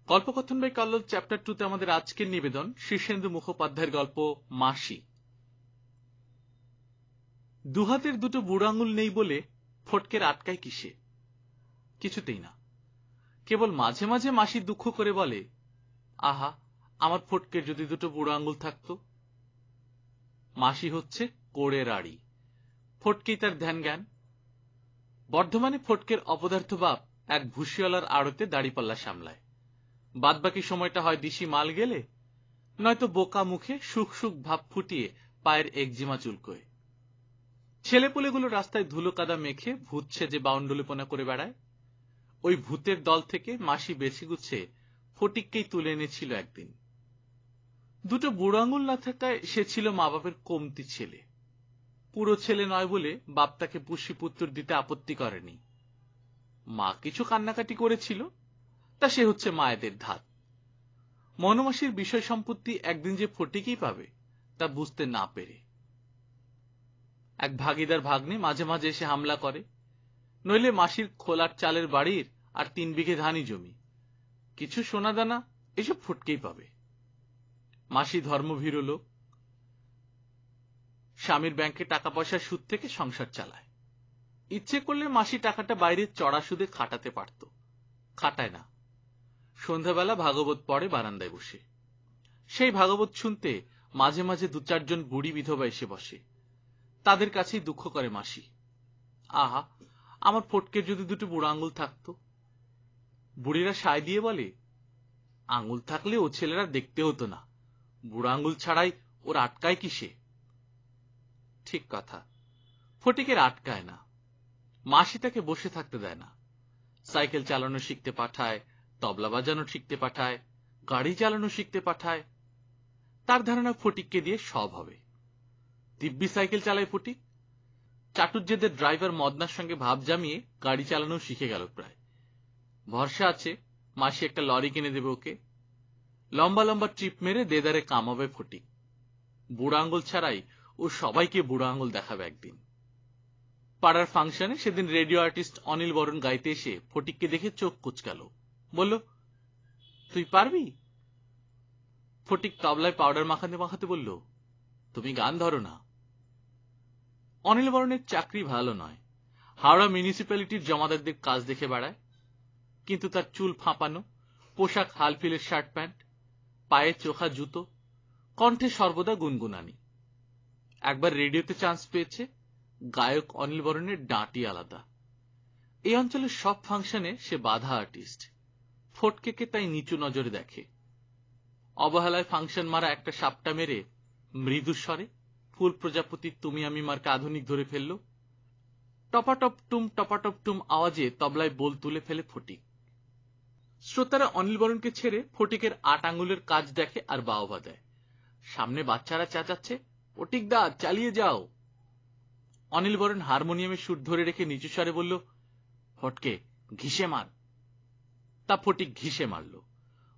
গল্পকথন by Kallol chapter 2 তে আমাদের আজকের নিবেদন শীর্ষেন্দু মুখোপাধ্যায়ের গল্প মাসি। দুহাতের দুটো বুড়ো আঙুল নেই বলে ফটকের আটকায় কিসে? কিছুতেই না। কেবল মাঝে মাঝে মাসি দুঃখ করে বলে, আহা, আমার ফটকের যদি দুটো বুড়ো আঙুল থাকতো। মাসি হচ্ছে কোড়ের আড়ি, ফটকেই তার ধ্যান জ্ঞান। বর্ধমানে ফটকের অপদার্থ বাপ এক ভুসিওয়ালার আড়তে দাড়িপাল্লা সামলায়। বাদবাকি সময়টা হয় দিশি মাল গেলে, নয়তো বোকা মুখে সুখ সুখ ভাব ফুটিয়ে পায়ের একজিমা চুলকোয়। ছেলেপুলেগুলো রাস্তায় ধুলো কাদা মেখে ভূত সেজে বাউন্ডুলিপনা করে বেড়ায়। ওই ভূতের দল থেকে মাসি বেছে গুছে ফটিককেই তুলে এনেছিল একদিন। দুটো বুড়ো আঙুল না থাকায় সে ছিল মা বাপের কমতি ছেলে। পুরো ছেলে নয় বলে বাপ তাকে পুষ্যি পুত্র দিতে আপত্তি করেনি। মা কিছু কান্নাকাটি করেছিল, তা সে হচ্ছে মায়েদের ধাত। মনমাসির বিষয় সম্পত্তি একদিন যে ফটিকই পাবে তা বুঝতে না পেরে এক ভাগিদার ভাগ্নে মাঝে মাঝে এসে হামলা করে, নইলে মাসির খোলার চালের বাড়ির আর 3 বিঘে ধানি জমি, কিছু সোনাদানা এসব ফটকেই পাবে। মাসি ধর্মভীরু লোক, স্বামীর ব্যাংকে টাকা পয়সার সুদ থেকে সংসার চালায়। ইচ্ছে করলে মাসি টাকাটা বাইরে চড়া সুদে খাটাতে পারত, খাটায় না। সন্ধ্যাবেলা ভাগবত পড়ে বারান্দায় বসে। সেই ভাগবত শুনতে মাঝে মাঝে 2-4 জন বুড়ি বিধবা এসে বসে। তাদের কাছেই দুঃখ করে মাসি, আহা, আমার ফটকের যদি দুটো বুড়ো আঙুল থাকতো। বুড়িরা সায় দিয়ে বলে, আঙুল থাকলে ও ছেলেরা দেখতে হতো না, বুড়ো আঙুল ছাড়াই ওর আটকায় কিসে? ঠিক কথা, ফটিকের আটকায় না। মাসি তাকে বসে থাকতে দেয় না। সাইকেল চালানো শিখতে পাঠায়, তবলা বাজানো শিখতে পাঠায়, গাড়ি চালানো শিখতে পাঠায়। তার ধারণা ফটিককে দিয়ে সব হবে। দিব্যি সাইকেল চালায় ফটিক। চাটুর্যেদের ড্রাইভার মদনার সঙ্গে ভাব জামিয়ে গাড়ি চালানো শিখে গেল প্রায়। ভরসা আছে মাসি একটা লরি কিনে দেবে ওকে। লম্বা লম্বা ট্রিপ মেরে দেদারে কামাবে ফটিক। বুড়ো আঙুল ছাড়াই ও সবাইকে বুড়ো আঙুল দেখাবে একদিন। পাড়ার ফাংশনে সেদিন রেডিও আর্টিস্ট অনিল বরণ গাইতে এসে ফটিককে দেখে চোখ কুচকাল, বলল, তুই পারবি? ফটিক তবলায় পাউডার মাখাতে মাখাতে বলল, তুমি গান ধরো না। অনিল বরণের চাকরি ভালো নয়, হাওড়া মিউনিসিপ্যালিটির জমাদারদের কাজ দেখে বেড়ায়। কিন্তু তার চুল ফাঁপানো, পোশাক হালফিলের শার্ট প্যান্ট, পায়ে চোখা জুতো, কণ্ঠে সর্বদা গুনগুনানি। একবার রেডিওতে চান্স পেয়েছে, গায়ক অনিল বরণের ডাঁটি আলাদা। এই অঞ্চলের সব ফাংশনে সে বাধা আর্টিস্ট। ফটকেকে তাই নিচু নজরে দেখে। অবহেলায় ফাংশন মারা একটা সাপটা মেরে মৃদু স্বরে ফুল প্রজাপতির তুমি আমি মার্কে আধুনিক ধরে ফেলল। টপাটপ টুম আওয়াজে তবলায় বোল তুলে ফেলে ফটিক। শ্রোতারা অনিল বরণকে ছেড়ে ফটিকের 8 আঙুলের কাজ দেখে আর বাহবা দেয়। সামনে বাচ্চারা চেঁচাচ্ছে, ফটিক দা চালিয়ে যাও। অনিল বরণ হারমোনিয়ামে সুর ধরে রেখে নিচু স্বরে বলল, ফটকে ঘিসে মার। তা ফটিক ঘিসে মারল।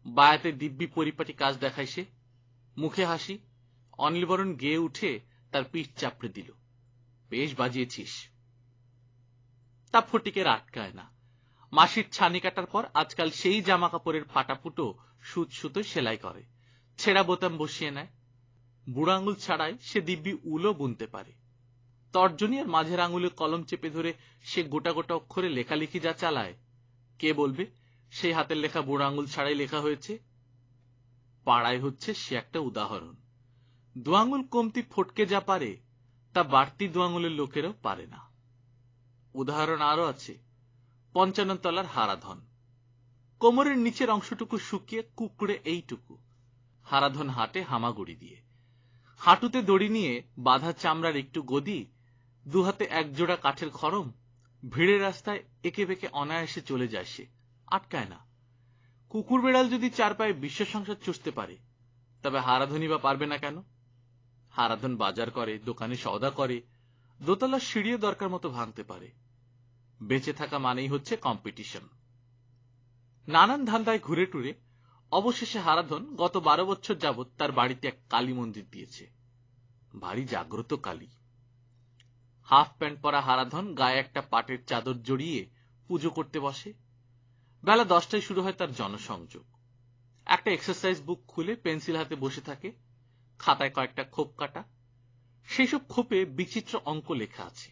বায়াতে দিব্যি পরিপাটি কাজ দেখায় সে। মুখে হাসি। অনিল বরণ গেয়ে উঠে তার পিঠ চাপড়ে দিল, বেশ বাজিয়েছিস। তা ফটিকের আটকায় না। মাসির ছানি কাটার পর আজকাল সেই জামা কাপড়ের ফাটা ফুটো সুত সুতো সেলাই করে, ছেঁড়া বোতাম বসিয়ে নেয়। বুড়ো আঙুল ছাড়াই সে দিব্যি উলও বুনতে পারে। তর্জনী আর মাঝের আঙুলে কলম চেপে ধরে সে গোটা গোটা অক্ষরে লেখালেখি যা চালায়, কে বলবে সেই হাতের লেখা বুড়ো আঙুল ছাড়াই লেখা হয়েছে? পাড়ায় হচ্ছে সে একটা উদাহরণ। 2 আঙুল কমতি ফটকে যা পারে তা বাড়তি 2 আঙুলের লোকেরাও পারে না। উদাহরণ আরো আছে। 55 তলার হারাধন, কোমরের নিচের অংশটুকু শুকিয়ে কুকড়ে এইটুকু। হারাধন হাঁটে হামাগুড়ি দিয়ে, হাঁটুতে দড়ি নিয়ে বাঁধা চামড়ার একটু গদি, 2 হাতে 1 জোড়া কাঠের খড়ম। ভিড়ের রাস্তায় একে বেঁকে অনায়াসে চলে যায় সে, আটকায় না। কুকুর বেড়াল যদি 4 পায়ে বিশ্ব সংসার চষতে পারে, তবে হারাধনই বা পারবে না কেন? হারাধন বাজার করে, দোকানে সওদা করে, দোতলার সিঁড়িও দরকার মতো ভাঙতে পারে। বেঁচে থাকা মানেই হচ্ছে কম্পিটিশন। নানান ধান্দায় ঘুরে টুরে অবশেষে হারাধন গত 12 বছর যাবৎ তার বাড়িতে এক কালী মন্দির দিয়েছে। ভারী জাগ্রত কালী। হাফ প্যান্ট পরা হারাধন গায়ে একটা পাটের চাদর জড়িয়ে পুজো করতে বসে। বেলা 10টায় শুরু হয় তার জনসংযোগ। একটা এক্সারসাইজ বুক খুলে পেন্সিল হাতে বসে থাকে, খাতায় কয়েকটা খোপ কাটা। সেই সব খোপে বিচিত্র অঙ্ক লেখা আছে।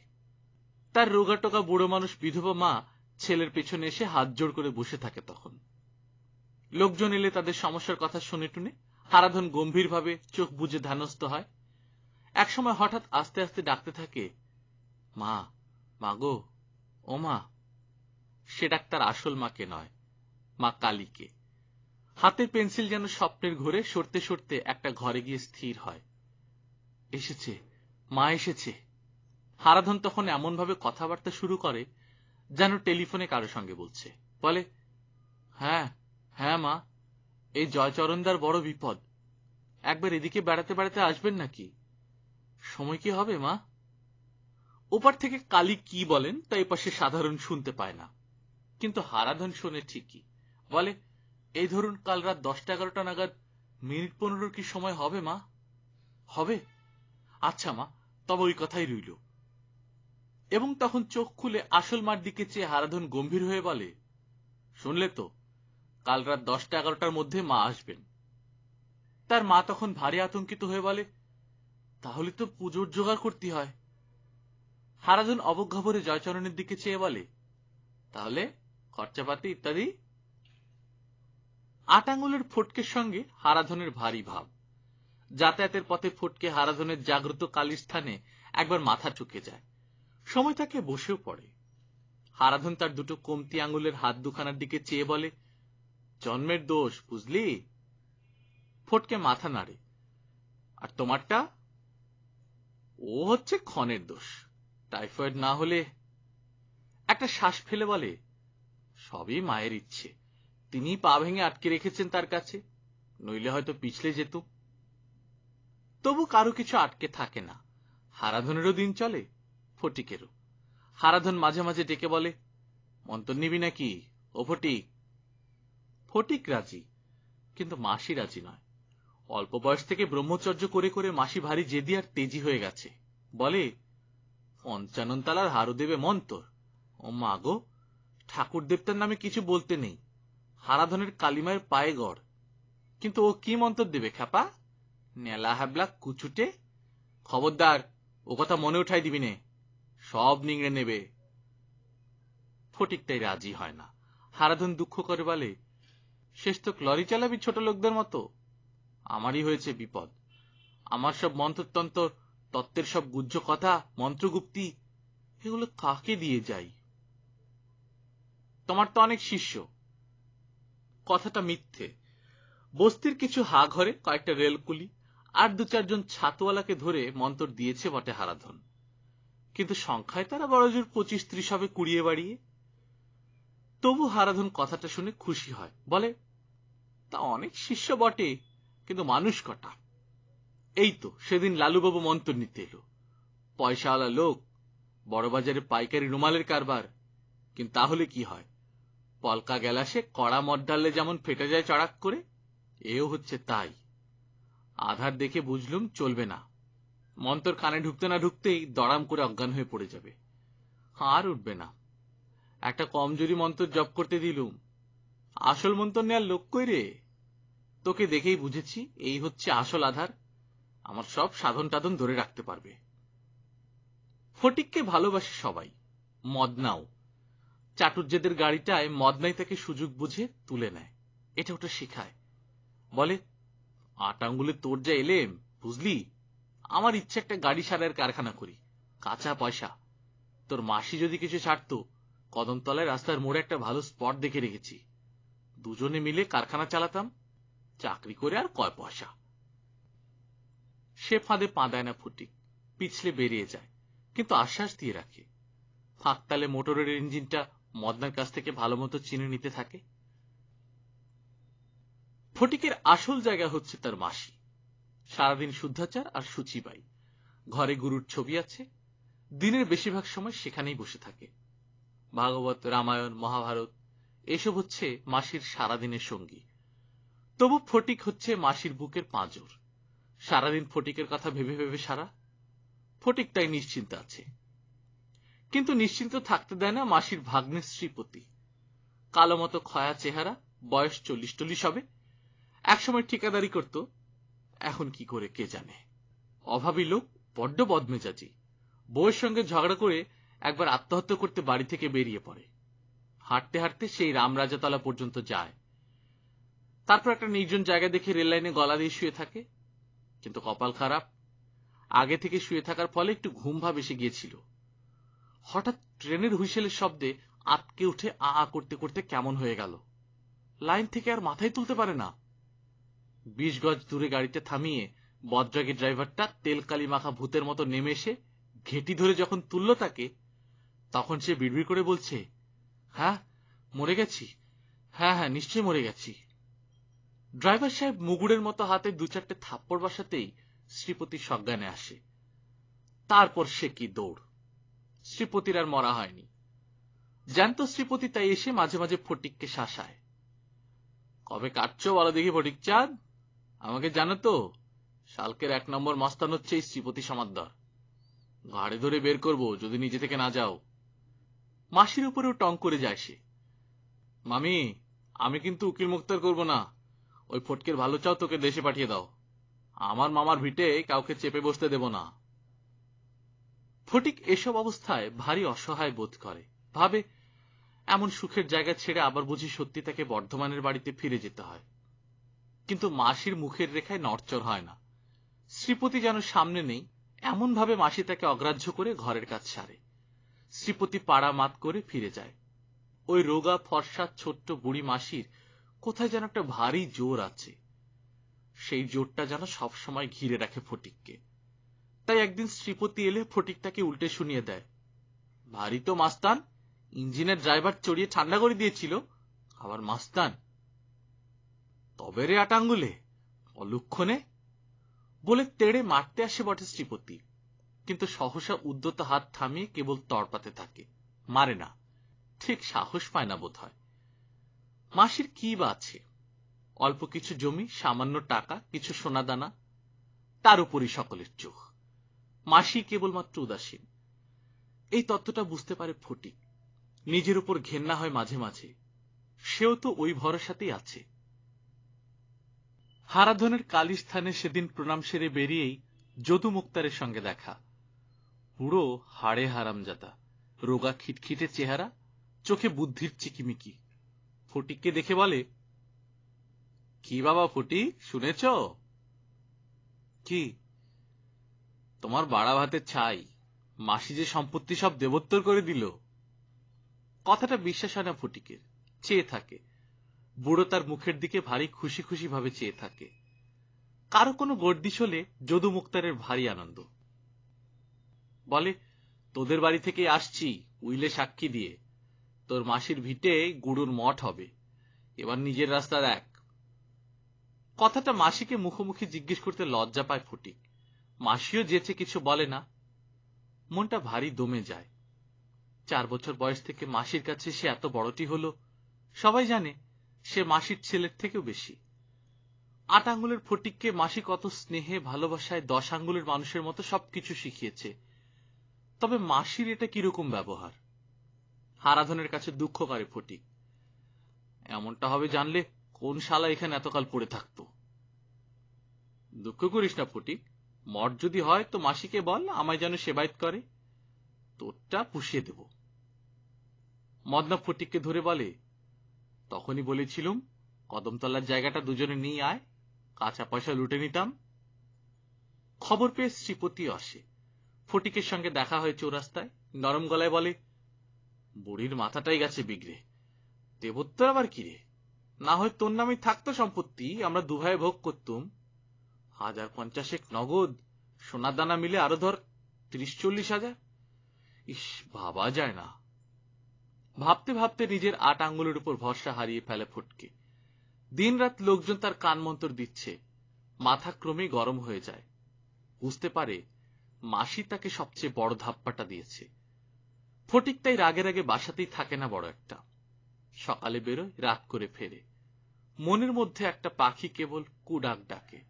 তার রোগাটোগা বুড়ো মানুষ বিধবা মা ছেলের পেছনে এসে হাত জোড় করে বসে থাকে। তখন লোকজন এলে তাদের সমস্যার কথা শুনে টুনে হারাধন গম্ভীরভাবে চোখ বুজে ধ্যানস্থ হয়। একসময় হঠাৎ আস্তে আস্তে ডাকতে থাকে, মা, মাগো, ও মা। সে ডাক তার আসল মাকে নয়, মা কালীকে। হাতের পেন্সিল যেন স্বপ্নের ঘোরে সরতে সরতে একটা ঘরে গিয়ে স্থির হয়। এসেছে, মা এসেছে। হারাধন তখন এমনভাবে কথাবার্তা শুরু করে যেন টেলিফোনে কারো সঙ্গে বলছে। বলে, হ্যাঁ হ্যাঁ মা, এই জয়চরণদার বড় বিপদ। একবার এদিকে বেড়াতে বেড়াতে আসবেন নাকি? সময় কি হবে মা? ওপার থেকে কালী কি বলেন তা এপাশে সাধারণ শুনতে পায় না, কিন্তু হারাধন শোনে ঠিকই। বলে, এই ধরুন কাল রাত 10টা-11টা নাগাদ মিনিট 15 কি সময় হবে মা? হবে? আচ্ছা মা, তবে ওই কথাই রইল। এবং তখন চোখ খুলে আসল মার দিকে চেয়ে হারাধন গম্ভীর হয়ে বলে, শুনলে তো, কাল রাত 10টা-11টার মধ্যে মা আসবেন। তার মা তখন ভারী আতঙ্কিত হয়ে বলে, তাহলে তো পুজোর জোগাড় করতে হয়। হারাধন অবজ্ঞা ভরে জয়চরণের দিকে চেয়ে বলে, তাহলে খরচাপাতি ইত্যাদি? 8 আঙুলের ফটকের সঙ্গে হারাধনের ভারী ভাব। যাতায়াতের পথে ফটকে হারাধনের জাগ্রত কালীর স্থানে একবার মাথা ঠুকে যায়। সময় তাকে বসেও পড়ে। হারাধন তার দুটো কমতি আঙুলের হাত দুখানার দিকে চেয়ে বলে, জন্মের দোষ বুঝলি? ফটকে মাথা নাড়ে। আর তোমারটা? ও হচ্ছে ক্ষণের দোষ। টাইফয়েড না হলে। একটা শ্বাস ফেলে বলে, সবই মায়ের ইচ্ছে। তিনি পা ভেঙে আটকে রেখেছেন তার কাছে, নইলে হয়তো পিছলে যেত। তবু কারো কিছু আটকে থাকে না। হারাধনেরও দিন চলে, ফটিকেরও। হারাধন মাঝে মাঝে ডেকে বলে, মন্তর নিবি নাকি ও ফটিক? ফটিক রাজি, কিন্তু মাসি রাজি নয়। অল্প বয়স থেকে ব্রহ্মচর্য করে করে মাসি ভারী জেদি আর তেজি হয়ে গেছে। বলে, 55 তালার হারু দেবে মন্তর? ও মা গো, ঠাকুর দেবতার নামে কিছু বলতে নেই। হারাধনের কালিমায়ের পায়ে গড়, কিন্তু ও কি মন্তর দেবে খ্যাপা? নেলা হাবলা কুচুটে। খবরদার, ও কথা মনে উঠাই দিবি নে, সব নিংড়ে নেবে। ফটিকটাই রাজি হয় না। হারাধন দুঃখ করে বলে, শেষ তো লরি চালাবি ছোট লোকদের মতো। আমারই হয়েছে বিপদ। আমার সব মন্ত্রতন্ত্র, তত্ত্বের সব গুহ্য কথা, মন্ত্রগুপ্তি, এগুলো কাকে দিয়ে যাই? তোমার তো অনেক শিষ্য। কথাটা মিথ্যে। বস্তির কিছু হা ঘরে কয়েকটা রেলকুলি আর 2-4 জন ছাতুওয়ালাকে ধরে মন্তর দিয়েছে বটে হারাধন, কিন্তু সংখ্যায় তারা বড়জোর 25-30 হবে কুড়িয়ে বাড়িয়ে। তবু হারাধন কথাটা শুনে খুশি হয়। বলে, তা অনেক শিষ্য বটে, কিন্তু মানুষ কটা? এই তো সেদিন লালুবাবু মন্তর নিতে এলো। পয়সাওয়ালা লোক, বড় বাজারে পাইকারি রুমালের কারবার, কিন্তু তাহলে কি হয়? পলকা গেলাসে কড়া মদ ঢাললে যেমন ফেটে যায় চড়াক করে, এও হচ্ছে তাই। আধার দেখে বুঝলুম চলবে না। মন্তর কানে ঢুকতে না ঢুকতেই দড়াম করে অজ্ঞান হয়ে পড়ে যাবে, আর উঠবে না। একটা কমজোরি মন্ত্র জপ করতে দিলুম, আসল মন্ত্র নেয়ার লোক কই রে? তোকে দেখেই বুঝেছি এই হচ্ছে আসল আধার, আমার সব সাধন টাধন ধরে রাখতে পারবে। ফটিককে ভালোবাসে সবাই, মদনাও। চাটুর্যেদের গাড়িটায় মদনাই তাকে সুযোগ বুঝে তুলে নেয়, এটা ওটা শেখায়। বলে, 8 আঙ্গুলে তোর যা এলেম বুঝলি, আমার ইচ্ছে একটা গাড়ি সারাইয়ের কারখানা করি, কাঁচা পয়সা। তোর মাসি যদি কিছু ছাড়তো, কদমতলায় রাস্তার মোড়ে একটা ভালো স্পট দেখে রেখেছি, দুজনে মিলে কারখানা চালাতাম, চাকরি করে আর কয় পয়সা। সে ফাঁদে পা দেয় না ফটিক, পিছলে বেরিয়ে যায়, কিন্তু আশ্বাস দিয়ে রাখে। ফাঁকতালে মোটরের ইঞ্জিনটা মদনার কাছ থেকে ভালো মতো চিনে নিতে থাকে। ফটিকের আসল জায়গা হচ্ছে তার মাসি। সারাদিন শুদ্ধাচার আর সুচিবাই। ঘরে গুরুর ছবি আছে, দিনের বেশিরভাগ সময় সেখানেই বসে থাকে। ভাগবত, রামায়ণ, মহাভারত এসব হচ্ছে মাসির সারাদিনের সঙ্গী। তবু ফটিক হচ্ছে মাসির বুকের পাঁজর। সারাদিন ফটিকের কথা ভেবে ভেবে সারা। ফটিক তাই নিশ্চিন্ত আছে, কিন্তু নিশ্চিন্ত থাকতে দেয় না মাসির ভাগ্নের শ্রীপতি। কালো মতো খয়া চেহারা, বয়স 40-40 হবে, একসময় ঠিকাদারি করত, এখন কি করে কে জানে। অভাবী লোক, বড্ড বদমেজাজি। বউয়ের সঙ্গে ঝগড়া করে একবার আত্মহত্যা করতে বাড়ি থেকে বেরিয়ে পড়ে। হাঁটতে হাঁটতে সেই রামরাজাতলা পর্যন্ত যায়। তারপর একটা নির্জন জায়গা দেখে রেল লাইনে গলা দিয়ে শুয়ে থাকে। কিন্তু কপাল খারাপ, আগে থেকে শুয়ে থাকার ফলে একটু ঘুম ভাব এসে গিয়েছিল। হঠাৎ ট্রেনের হুইসেলের শব্দে আটকে উঠে আ আ করতে করতে কেমন হয়ে গেল। লাইন থেকে আর মাথায় তুলতে পারে না। 20 গজ দূরে গাড়িতে থামিয়ে বদরাগী ড্রাইভারটা তেলকালি মাখা ভূতের মতো নেমে এসে ঘেঁটি ধরে যখন তুলল তাকে, তখন সে বিড়বিড় করে বলছে, হ্যাঁ মরে গেছি, হ্যাঁ হ্যাঁ নিশ্চয়ই মরে গেছি। ড্রাইভার সাহেব মুগুরের মতো হাতে 2-4টে থাপ্পড় বসাতেই শ্রীপতি সজ্ঞানে আসে। তারপর সে কি দৌড়। শ্রীপতির আর মরা হয়নি। জ্যান্ত শ্রীপতি তাই এসে মাঝে মাঝে ফটিককে শাসায়। কবে কাটছো বলো দেখি ফটিক চাঁদ, আমাকে জানো তো, শালকের 1 নম্বর মস্তান হচ্ছে এই শ্রীপতি সমাদ্দার। ঘাড়ে ধরে বের করব যদি নিজে থেকে না যাও। মাসির উপরেও টং করে যায় সে। মামি, আমি কিন্তু উকিল মুক্তার করব না। ওই ফটকের ভালো চাও তোকে দেশে পাঠিয়ে দাও। আমার মামার ভিটে কাউকে চেপে বসতে দেব না। ফটিক এসব অবস্থায় ভারী অসহায় বোধ করে। ভাবে, এমন সুখের জায়গা ছেড়ে আবার বুঝি সত্যি তাকে বর্ধমানের বাড়িতে ফিরে যেতে হয়। কিন্তু মাসির মুখের রেখায় নড়চড় হয় না। শ্রীপতি যেন সামনে নেই, এমন ভাবে মাসি তাকে অগ্রাহ্য করে ঘরের কাজ সারে। শ্রীপতি পাড়া মাত করে ফিরে যায়। ওই রোগা ফর্সা ছোট্ট বুড়ি মাসির কোথায় যেন একটা ভারী জোর আছে। সেই জোরটা যেন সবসময় ঘিরে রাখে ফটিককে। তাই একদিন শ্রীপতি এলে ফটিক তাকে উল্টে শুনিয়ে দেয়, ভারী তো মাস্তান, ইঞ্জিনের ড্রাইভার চড়িয়ে ঠান্ডা করে দিয়েছিল, আবার মাস্তান। তবে রে আটাঙ্গুলে, অলুক্ষণে বলে তেড়ে মারতে আসে বটে শ্রীপতি, কিন্তু সহসা উদ্যত হাত থামিয়ে কেবল তড়পাতে থাকে, মারে না। ঠিক সাহস পায় না বোধ হয়। মাসির কি বা আছে? অল্প কিছু জমি, সামান্য টাকা, কিছু সোনাদানা, তার উপরই সকলের চোখ। মাসি কেবলমাত্র উদাসীন। এই তত্ত্বটা বুঝতে পারে ফটিক। নিজের উপর ঘেন্না হয় মাঝে মাঝে। সেও তো ওই ভরসাতেই আছে। হারাধনের কালী স্থানে সেদিন প্রণাম সেরে বেরিয়েই যদু মুক্তারের সঙ্গে দেখা। পুরো হাড়ে হারামজাদা, রোগা খিটখিটে চেহারা, চোখে বুদ্ধির চিকিমিকি। ফটিককে দেখে বলে, কি বাবা ফটিক, শুনেছ? কি? তোমার বাড়া ভাতের ছাই, মাসি যে সম্পত্তি সব দেবোত্তর করে দিল। কথাটা বিশ্বাস হয় না ফটিকের। চেয়ে থাকে। বুড়ো তার মুখের দিকে ভারী খুশি খুশি ভাবে চেয়ে থাকে। কারো কোনো গর্দিশ হলে যদু মুক্তারের ভারী আনন্দ। বলে, তোদের বাড়ি থেকে আসছি উইলে সাক্ষী দিয়ে। তোর মাসির ভিটে গুরুর মঠ হবে, এবার নিজের রাস্তা দেখ। কথাটা মাসিকে মুখোমুখি জিজ্ঞেস করতে লজ্জা পায় ফটিক। মাসিও যেচে কিছু বলে না। মনটা ভারী দমে যায়। 4 বছর বয়স থেকে মাসির কাছে সে এত বড়টি হলো, সবাই জানে সে মাসির ছেলের থেকেও বেশি। 8 আঙ্গুলের ফটিককে মাসি কত স্নেহে ভালোবাসায় 10 আঙ্গুলের মানুষের মতো সবকিছু শিখিয়েছে। তবে মাসির এটা কিরকম ব্যবহার? হারাধনের কাছে দুঃখ করে ফটিক। এমনটা হবে জানলে কোন শালা এখানে এতকাল পড়ে থাকতো। দুঃখ করিস না ফটিক, মঠ যদি হয় তো মাসিকে বল আমায় যেন সেবায়েত করে, তোরটা পুষিয়ে দেব। মদনা ফটিককে ধরে বলে, তখনই বলেছিলুম কদমতলার জায়গাটা দুজনে নিয়ে আয়, কাঁচা পয়সা লুটে নিতাম। খবর পেয়ে শ্রীপতি আসে। ফটিকের সঙ্গে দেখা হয় চৌরাস্তায়। নরম গলায় বলে, বুড়ির মাথাটাই গেছে বিগড়ে, দেবোত্তর আবার কিরে? না হয় তোর নামেই থাকতো সম্পত্তি, আমরা 2 ভাইয়ে ভোগ করতুম। 1050 নগদ, সোনার দানা মিলে আরো ধর 30-40 হাজার। ইস, ভাবা যায় না। ভাবতে ভাবতে নিজের 8 আঙ্গুলের উপর ভরসা হারিয়ে ফেলে ফটকে। দিন রাত লোকজন তার কান মন্তর দিচ্ছে। মাথা ক্রমেই গরম হয়ে যায়। বুঝতে পারে মাসি তাকে সবচেয়ে বড় ধাপ্পাটা দিয়েছে। ফটিক তাই রাগে রাগে বাসাতেই থাকে না বড় একটা। সকালে বেরোয়, রাত করে ফেরে। মনের মধ্যে একটা পাখি কেবল কুডাক ডাকে।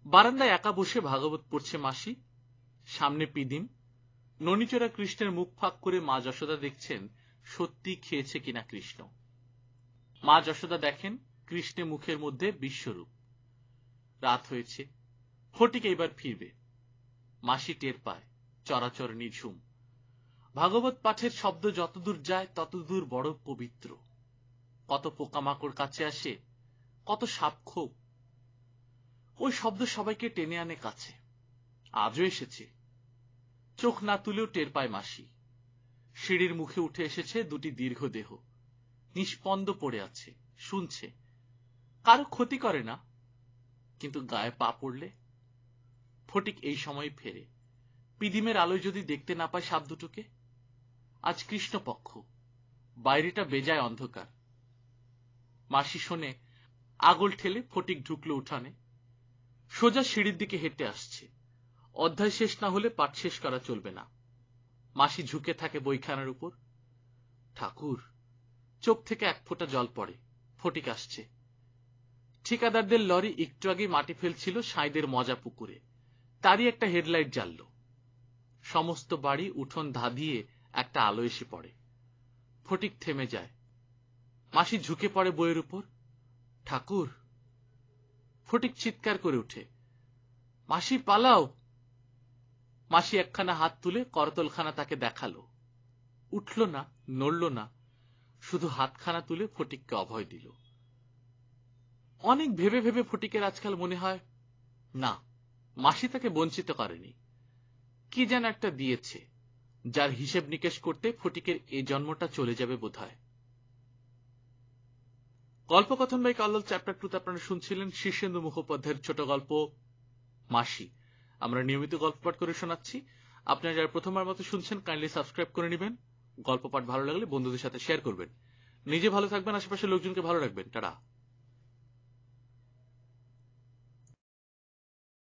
বারান্দায় একা বসে ভাগবত পড়ছে মাসি। সামনে পিদিম। ননিচোরা কৃষ্ণের মুখ ফাঁক করে মা যশোদা দেখছেন সত্যি খেয়েছে কিনা কৃষ্ণ। মা যশোদা দেখেন কৃষ্ণে মুখের মধ্যে বিশ্বরূপ। রাত হয়েছে, ফটিক এইবার ফিরবে। মাসি টের পায়, চরাচর নিঝুম। ভাগবত পাঠের শব্দ যতদূর যায় ততদূর বড় পবিত্র। কত পোকামাকড় কাছে আসে, কত সাপখোপ। ওই শব্দ সবাইকে টেনে আনে কাছে। আজও এসেছে। চোখ না তুলেও টের পায় মাসি। সিঁড়ির মুখে উঠে এসেছে দুটি দীর্ঘ দেহ। নিষ্পন্দ পড়ে আছে, শুনছে। কারো ক্ষতি করে না, কিন্তু গায়ে পা পড়লে। ফটিক এই সময় ফেরে। পিদিমের আলোয় যদি দেখতে না পায় সাপ দুটোকে। আজ কৃষ্ণপক্ষ, বাইরেটা বেজায় অন্ধকার। মাসি শোনে, আগল ঠেলে ফটিক ঢুকলো উঠানে। সোজা সিঁড়ির দিকে হেঁটে আসছে। অধ্যায় শেষ না হলে পাঠ শেষ করা চলবে না। মাসি ঝুঁকে থাকে বইখানার উপর। ঠাকুর, চোখ থেকে এক ফোঁটা জল পড়ে। ফটিক আসছে। ঠিকাদারদের লরি একটু আগে মাটি ফেলছিল সাঁইদের মজা পুকুরে। তারই একটা হেডলাইট জ্বালল। সমস্ত বাড়ি উঠোন ধাঁধিয়ে একটা আলো এসে পড়ে। ফটিক থেমে যায়। মাসি ঝুঁকে পড়ে বইয়ের উপর। ঠাকুর! ফটিক চিৎকার করে উঠে, মাসি পালাও! মাসি একখানা হাত তুলে করতলখানা তাকে দেখালো। উঠল না, নড়ল না, শুধু হাতখানা তুলে ফটিককে অভয় দিল। অনেক ভেবে ভেবে ফটিকের আজকাল মনে হয়, না, মাসি তাকে বঞ্চিত করেনি। কি যেন একটা দিয়েছে, যার হিসেব নিকেশ করতে ফটিকের এই জন্মটা চলে যাবে বোধহয়। গল্পকথন বাই কল্লোল চ্যাপ্টার 2 আপনারা শুনছিলেন শীর্ষেন্দু মুখোপাধ্যায়ের ছোট গল্প মাসি। আমরা নিয়মিত গল্প পাঠ করে শোনাচ্ছি। আপনারা যারা প্রথমবার মতো শুনছেন, কাইন্ডলি সাবস্ক্রাইব করে নেবেন। গল্প পাঠ ভালো লাগলে বন্ধুদের সাথে শেয়ার করবেন। নিজে ভালো থাকবেন, আশেপাশের লোকজনকে ভালো রাখবেন। টাটা।